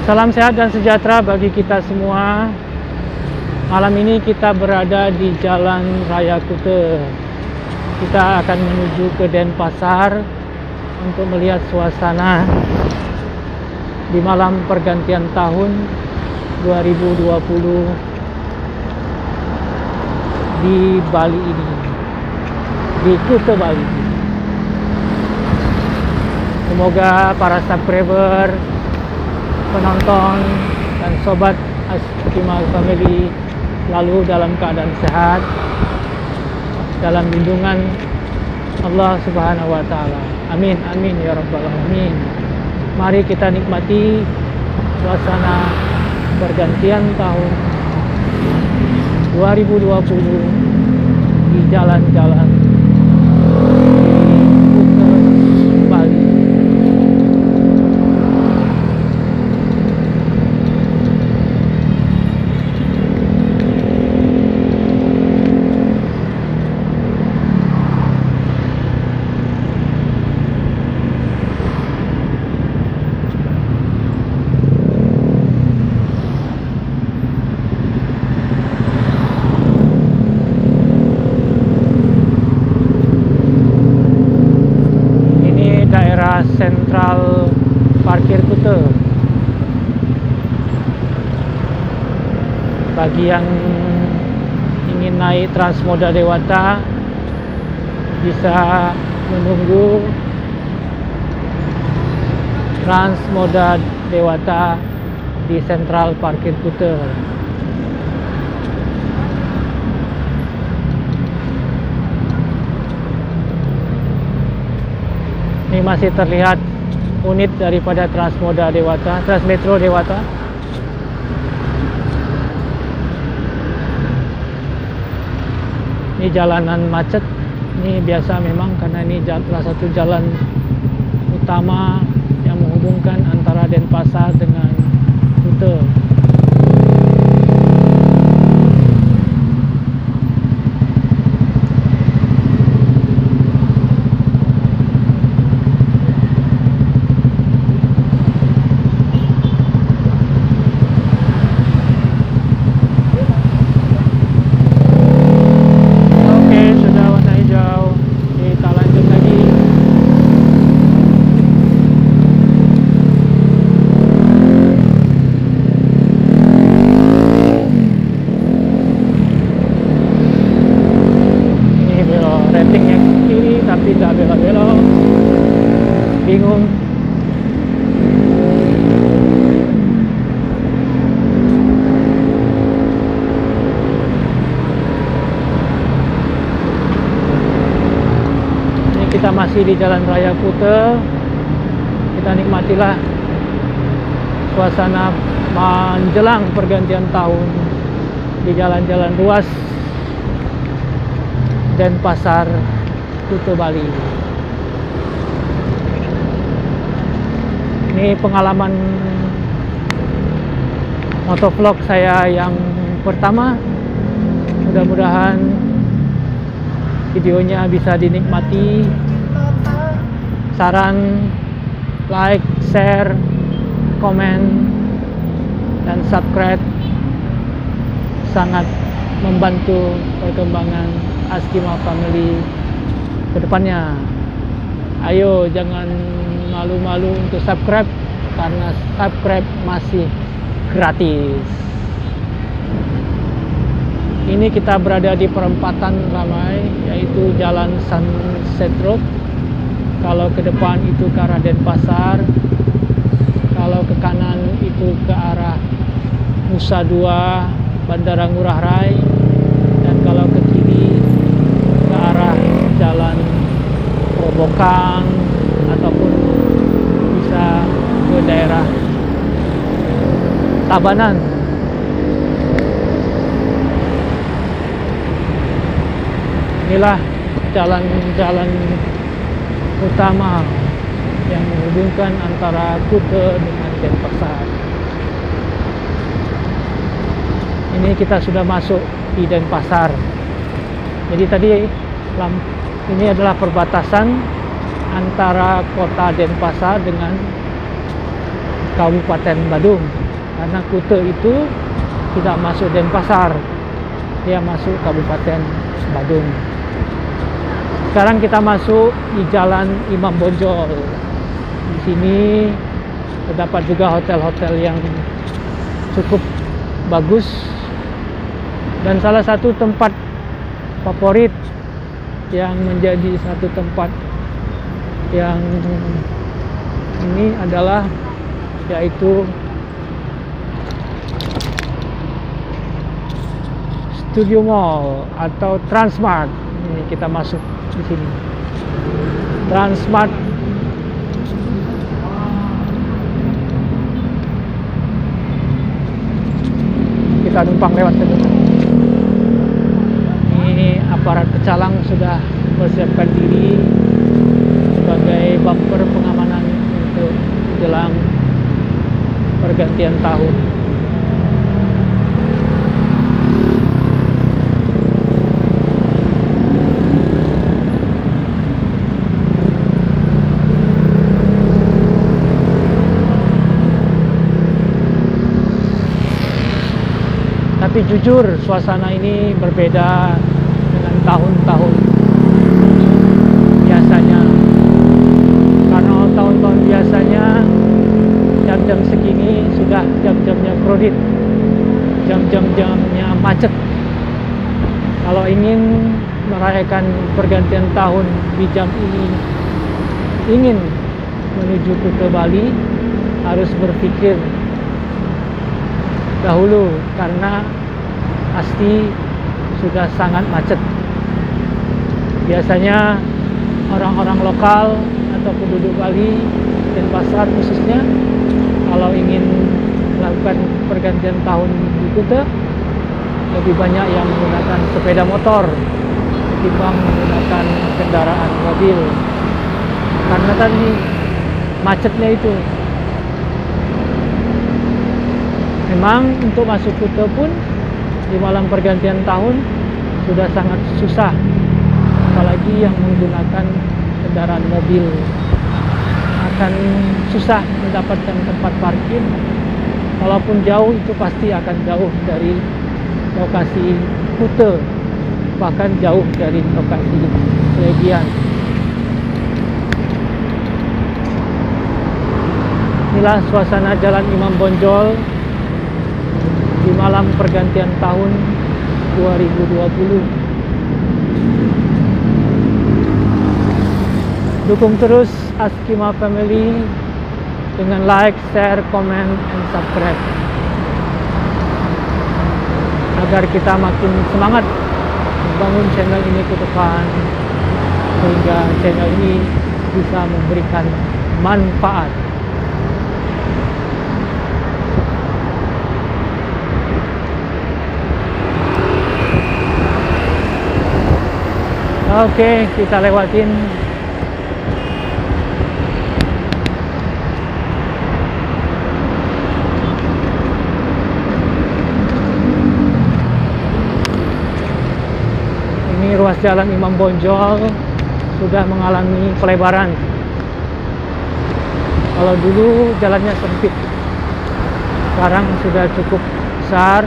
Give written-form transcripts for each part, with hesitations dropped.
Salam sehat dan sejahtera bagi kita semua. Malam ini kita berada di Jalan Raya Kute. Kita akan menuju ke Denpasar untuk melihat suasana di malam pergantian tahun 2020 di Bali ini, di Kute Bali. Semoga para subscriber, penonton dan sobat Askima Family selalu dalam keadaan sehat, dalam lindungan Allah Subhanahu wa Ta'ala. Amin, amin ya Rabbal Alamin. Mari kita nikmati suasana pergantian tahun 2020 di jalan-jalan Kute Bali. Sentral Parkir Kute. Bagi yang ingin naik Transmoda Dewata bisa menunggu Transmoda Dewata di Sentral Parkir Kute. Ini masih terlihat unit daripada Transmoda Dewata, Transmetro Dewata. Ini jalanan macet. Ini biasa memang karena ini salah satu jalan utama yang menghubungkan antara Denpasar dengan Kute. Bingung. Ini kita masih di Jalan Raya Kute. Kita nikmatilah suasana menjelang pergantian tahun di jalan-jalan ruas Denpasar, Kute Bali. Ini pengalaman motovlog saya yang pertama. Mudah-mudahan videonya bisa dinikmati. Saran, like, share, komen, dan subscribe sangat membantu perkembangan Askima Family ke depannya. Ayo jangan malu-malu untuk subscribe, karena subscribe masih gratis. Ini kita berada di perempatan ramai, yaitu Jalan Sunset Road. Kalau ke depan itu ke arah Denpasar, kalau ke kanan itu ke arah Nusa Dua, Bandara Ngurah Rai, dan kalau ke kiri ke arah Jalan Robokan ataupun bisa ke daerah Tabanan. Inilah jalan-jalan utama yang menghubungkan antara Kute dengan Denpasar. Ini kita sudah masuk di Denpasar. Jadi tadi ini adalah perbatasan antara kota Denpasar dengan Kabupaten Badung, karena Kuta itu tidak masuk Denpasar, dia masuk Kabupaten Badung. Sekarang kita masuk di Jalan Imam Bonjol. Di sini terdapat juga hotel-hotel yang cukup bagus, dan salah satu tempat favorit yang menjadi satu tempat yang ini adalah yaitu Studio Mall atau Transmart. Ini kita masuk di sini. Transmart. Kita numpang lewat saja. Ini aparat pecalang sudah persiapkan diri sebagai bumper pengamanan untuk jelang pergantian tahun. Tapi jujur, suasana ini berbeda dengan tahun-tahun biasanya. Karena tahun-tahun biasanya jam-jam segini sudah jam-jamnya kredit, jam-jamnya macet. Kalau ingin merayakan pergantian tahun di jam ini, ingin menuju ke Bali, harus berpikir dahulu karena pasti sudah sangat macet. Biasanya orang-orang lokal atau penduduk Bali dan pasar khususnya kalau ingin melakukan pergantian tahun di Kuta, lebih banyak yang menggunakan sepeda motor ketimbang menggunakan kendaraan mobil, karena tadi macetnya itu. Memang untuk masuk Kuta pun di malam pergantian tahun sudah sangat susah, apalagi yang menggunakan kendaraan mobil akan susah mendapatkan tempat parkir. Walaupun jauh, itu pasti akan jauh dari lokasi Kuta, bahkan jauh dari lokasi Legian. Inilah suasana Jalan Imam Bonjol di malam pergantian tahun 2020. Dukung terus Askima Family dengan like, share, comment, and subscribe agar kita makin semangat membangun channel ini ke depan, sehingga channel ini bisa memberikan manfaat. Oke, kita lewatin. Ini ruas jalan Imam Bonjol sudah mengalami pelebaran. Kalau dulu jalannya sempit, sekarang sudah cukup besar.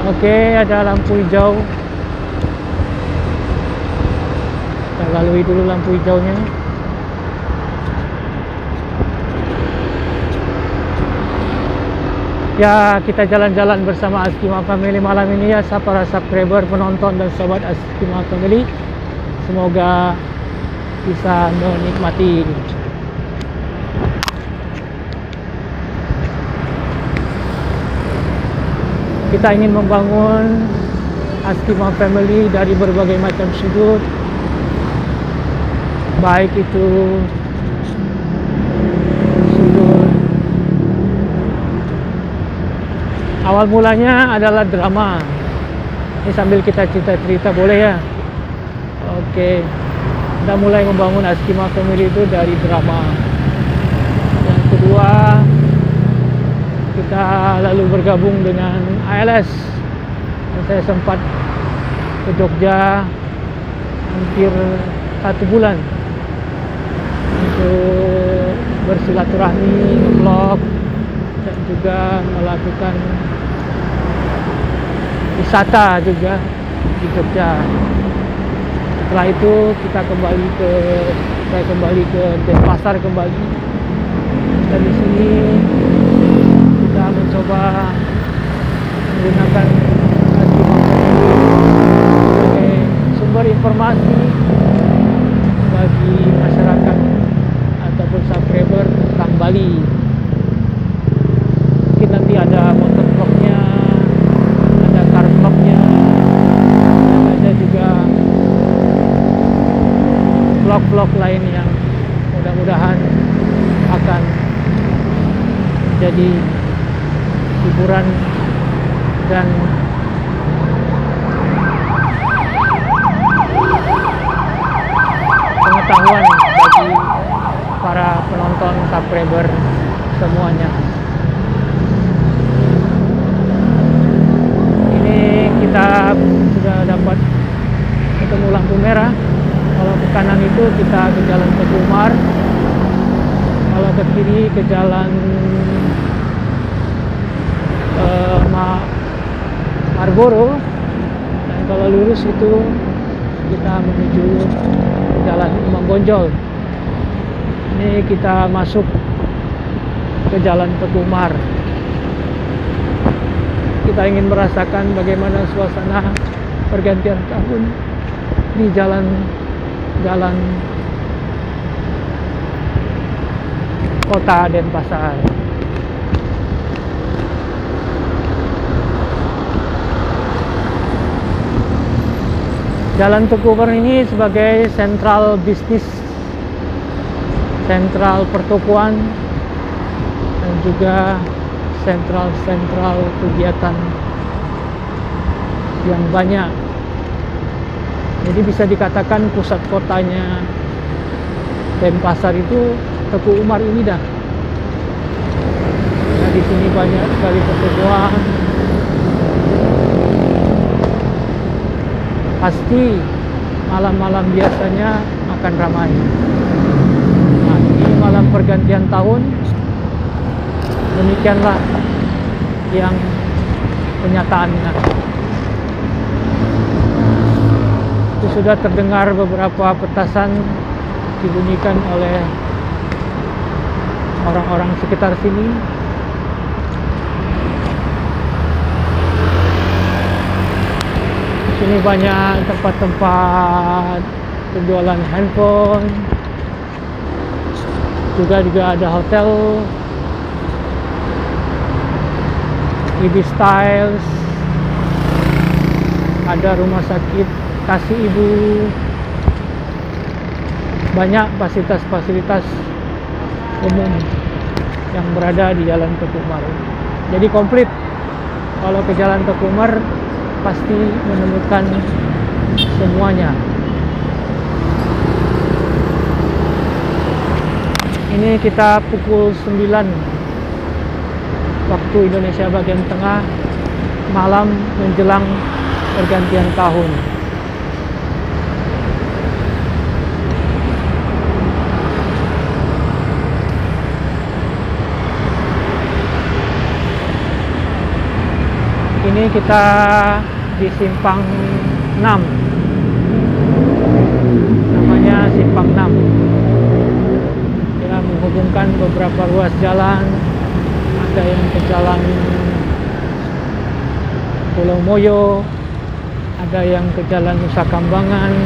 Oke, ada lampu hijau. Kita lalui dulu lampu hijaunya. Ya, kita jalan-jalan bersama Askima Family malam ini ya, para subscriber, penonton, dan sobat Askima Family. Semoga bisa menikmati. Kita ingin membangun Askima Family dari berbagai macam sudut, baik itu sudut awal mulanya adalah drama. Ini sambil kita cerita-cerita boleh ya? Oke, kita mulai membangun Askima Family itu dari drama. Yang kedua, kita lalu bergabung dengan ALS. Dan saya sempat ke Jogja hampir 1 bulan untuk bersilaturahmi, nge-vlog, dan juga melakukan wisata juga di Jogja. Setelah itu saya kembali ke Denpasar kembali. Dan di sini kita mencoba menggunakan sebagai sumber informasi bagi masyarakat ataupun subscriber tentang Bali. Mungkin nanti ada motor vlognya, ada car vlognya, dan ada juga vlog-vlog lain yang mudah-mudahan akan jadi hiburan dan pengetahuan bagi para penonton subscriber semuanya. Ini kita sudah dapat ketemu lampu merah. Kalau ke kanan itu kita ke Jalan Teguh Umar, kalau ke kiri ke Jalan Marlboro, dan kalau lurus itu kita menuju Jalan Imam Bonjol. Ini kita masuk ke Jalan Teguh Umar. Kita ingin merasakan bagaimana suasana pergantian tahun di jalan kota Denpasar. Jalan Teguh Umar ini sebagai sentral bisnis, sentral pertokoan, dan juga sentral kegiatan yang banyak. Jadi bisa dikatakan pusat kotanya Denpasar itu Teguh Umar ini dah. Nah, di sini banyak sekali pertemuan. Pasti malam-malam biasanya akan ramai. Nah, ini malam pergantian tahun. Demikianlah yang kenyataannya. Itu sudah terdengar beberapa petasan dibunyikan oleh orang-orang sekitar sini. Di sini banyak tempat-tempat penjualan handphone, juga ada hotel, Ibi Styles, ada rumah sakit Kasih Ibu, banyak fasilitas-fasilitas umum yang berada di Jalan Teguh Umar. Jadi komplit. Kalau ke Jalan Teguh Umar pasti menemukan semuanya. Ini kita pukul 9 waktu Indonesia bagian tengah, malam menjelang pergantian tahun. Ini kita di Simpang 6, namanya Simpang 6. Kita menghubungkan beberapa ruas jalan. Ada yang ke Jalan Pulau Moyo, ada yang ke Jalan Nusa Kambangan,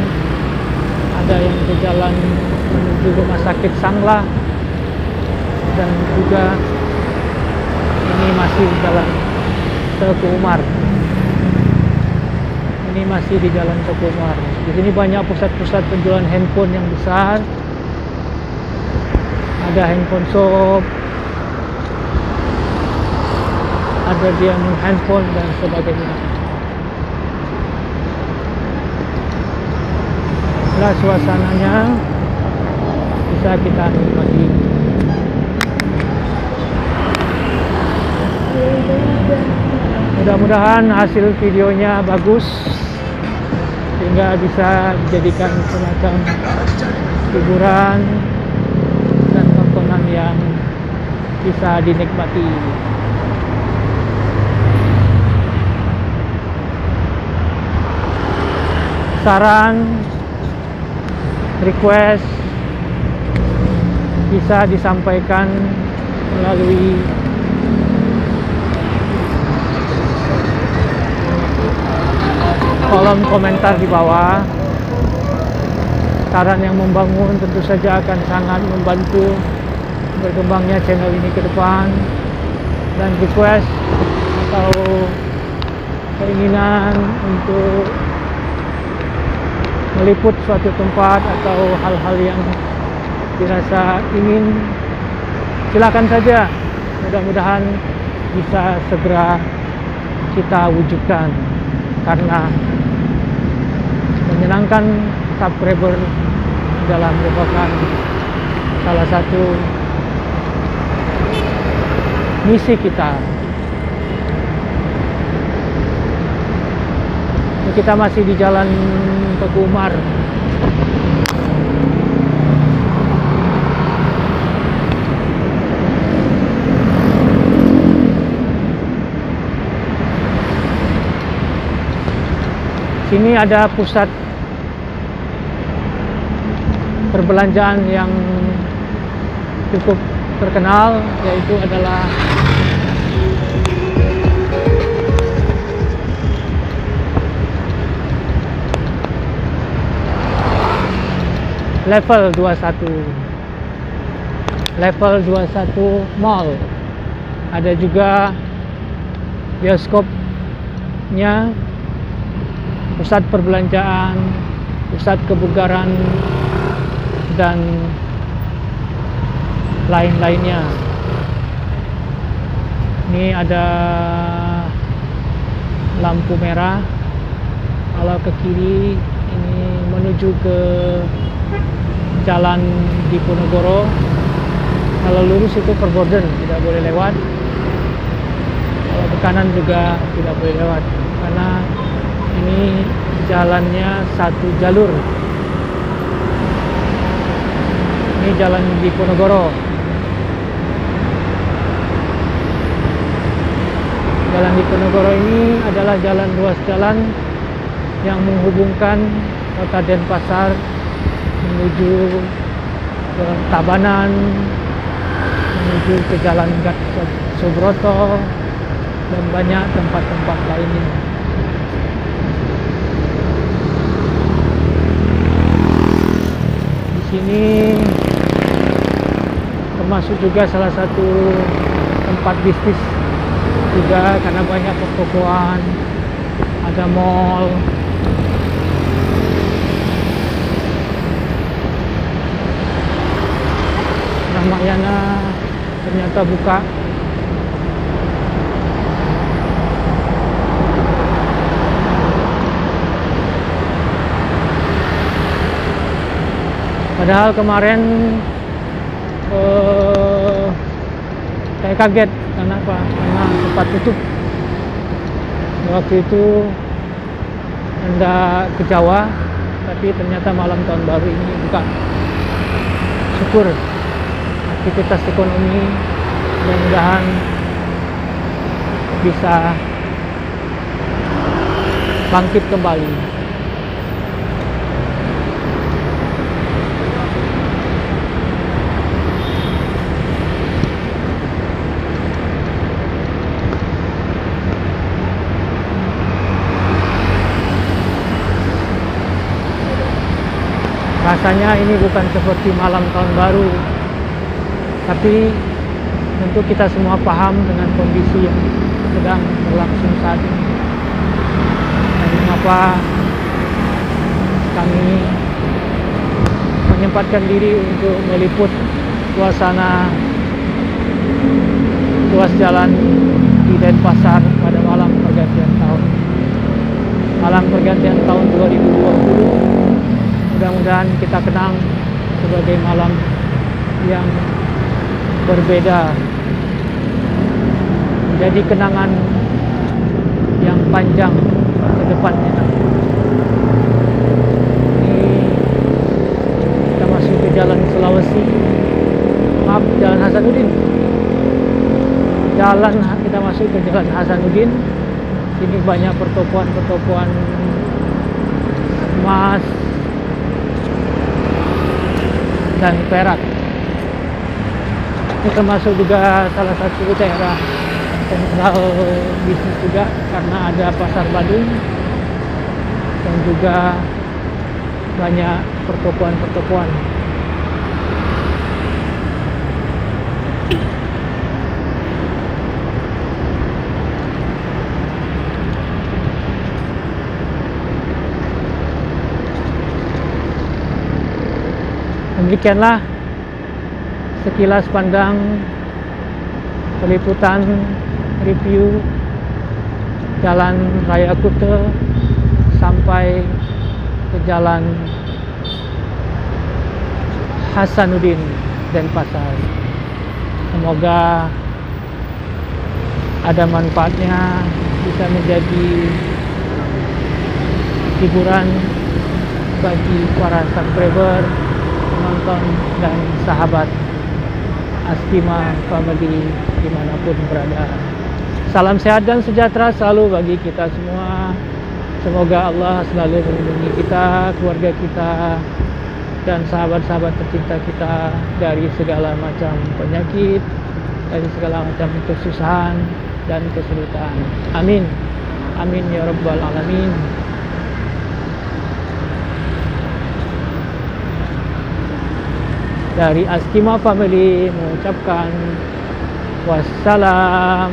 ada yang ke jalan menuju Rumah Sakit Sangla, dan juga ini masih Jalan Teguh Umar. Ini masih di Jalan Teguh Umar. Di sini banyak pusat-pusat penjualan handphone yang besar. Ada handphone shop, ada diamond handphone dan sebagainya. Nah, suasananya bisa kita nikmati. Mudah-mudahan hasil videonya bagus sehingga bisa dijadikan semacam hiburan dan tontonan yang bisa dinikmati. Saran, request bisa disampaikan melalui kolom komentar di bawah. Saran yang membangun tentu saja akan sangat membantu berkembangnya channel ini ke depan. Dan request atau keinginan untuk meliput suatu tempat atau hal-hal yang dirasa ingin, silakan saja. Mudah-mudahan bisa segera kita wujudkan, karena menyenangkan subscriber adalah merupakan salah satu misi kita. Kita masih di Jalan Teguh Umar. Sini ada pusat perbelanjaan yang cukup terkenal, yaitu adalah Level 21 Mall. Ada juga bioskopnya, pusat perbelanjaan, pusat kebugaran, dan lain-lainnya. Ini ada lampu merah. Kalau ke kiri ini menuju ke Jalan Diponegoro. Kalau lurus itu Perborden, tidak boleh lewat. Kalau ke kanan juga tidak boleh lewat, karena ini jalannya satu jalur. Ini Jalan Diponegoro. Jalan Diponegoro ini adalah ruas jalan yang menghubungkan kota Denpasar menuju ke Tabanan, menuju ke Jalan Gatot Subroto, dan banyak tempat-tempat lainnya. Di sini termasuk juga salah satu tempat bisnis juga, karena banyak pertokoan, ada mall. Ramayana ternyata buka. Padahal kemarin saya kaget. Karena apa? Karena sempat tutup. Waktu itu hendak ke Jawa, tapi ternyata malam tahun baru ini buka. Syukur aktivitas ekonomi mudah-mudahan bisa bangkit kembali. Rasanya ini bukan seperti malam tahun baru, tapi tentu kita semua paham dengan kondisi yang sedang berlangsung saat ini. Dan mengapa kami menyempatkan diri untuk meliput suasana ruas jalan di Denpasar pada malam pergantian tahun. Malam pergantian tahun 2020 mudah-mudahan kita kenang sebagai malam yang berbeda, menjadi kenangan yang panjang ke depannya. Sulawesi. Maaf, Jalan Hasanuddin. Kita masuk ke Jalan Hasanuddin. Ini banyak pertokoan-pertokoan emas dan perak. Ini termasuk juga salah satu daerah sentral bisnis juga, karena ada pasar Badung dan juga banyak pertokoan-pertokoan. Demikianlah sekilas pandang peliputan review Jalan Raya Kuta sampai ke Jalan Hasanuddin Denpasar. Semoga ada manfaatnya, bisa menjadi hiburan bagi para subscriber, penonton dan sahabat Askima Family dimanapun berada. Salam sehat dan sejahtera selalu bagi kita semua. Semoga Allah selalu melindungi kita, keluarga kita, dan sahabat-sahabat tercinta kita dari segala macam penyakit, dari segala macam kesusahan dan kesulitan. Amin. Amin ya rabbal alamin. Dari Askima Family mengucapkan wassalam.